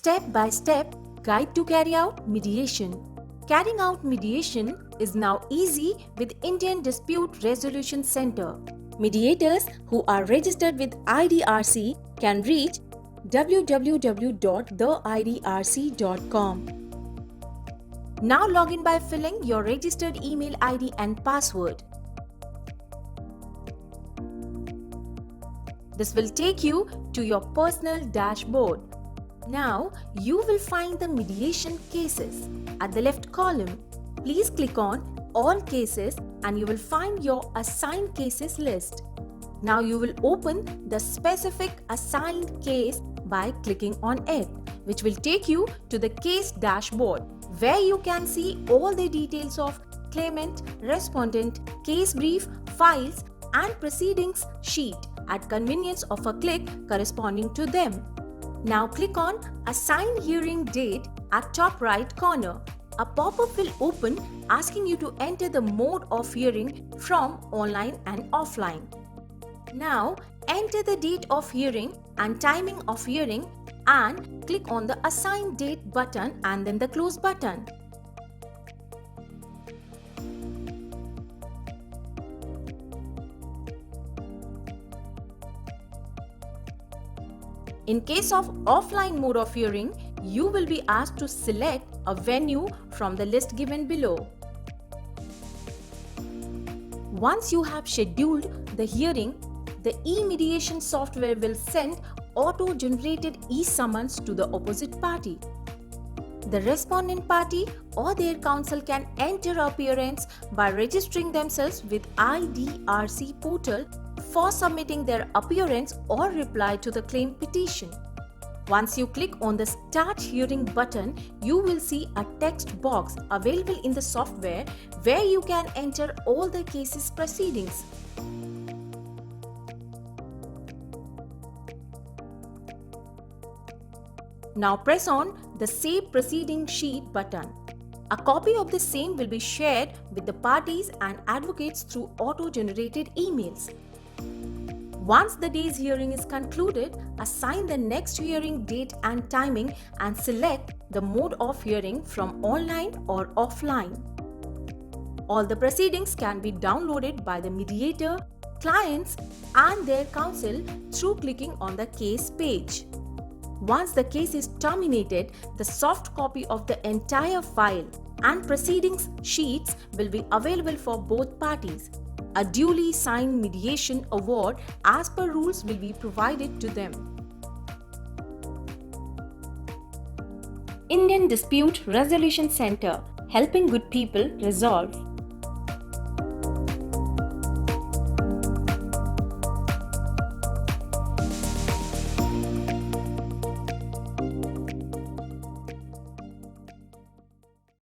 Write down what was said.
step-by-step guide to carry out mediation. Carrying out mediation is now easy with Indian Dispute Resolution Center. Mediators who are registered with IDRC can reach www.theidrc.com. Now log in by filling your registered email ID and password. This will take you to your personal dashboard. Now you will find the mediation cases. At the left column, please click on All Cases and you will find your assigned cases list. Now you will open the specific assigned case by clicking on it, which will take you to the case dashboard, where you can see all the details of claimant, respondent, case brief, files and proceedings sheet at convenience of a click corresponding to them. Now click on Assign Hearing Date at top right corner. A pop-up will open asking you to enter the mode of hearing from online and offline. Now enter the date of hearing and timing of hearing and click on the Assign Date button and then the Close button. In case of offline mode of hearing, you will be asked to select a venue from the list given below. Once you have scheduled the hearing, the e-mediation software will send auto-generated e-summons to the opposite party. The respondent party or their counsel can enter appearance by registering themselves with IDRC portal for submitting their appearance or reply to the claim petition. Once you click on the Start Hearing button, you will see a text box available in the software where you can enter all the case's proceedings. Now press on the Save Proceeding Sheet button. A copy of the same will be shared with the parties and advocates through auto-generated emails. Once the day's hearing is concluded, assign the next hearing date and timing and select the mode of hearing from online or offline. All the proceedings can be downloaded by the mediator, clients and their counsel through clicking on the case page. Once the case is terminated, the soft copy of the entire file and proceedings sheets will be available for both parties. A duly signed mediation award as per rules will be provided to them. Indian Dispute Resolution Center, helping good people resolve.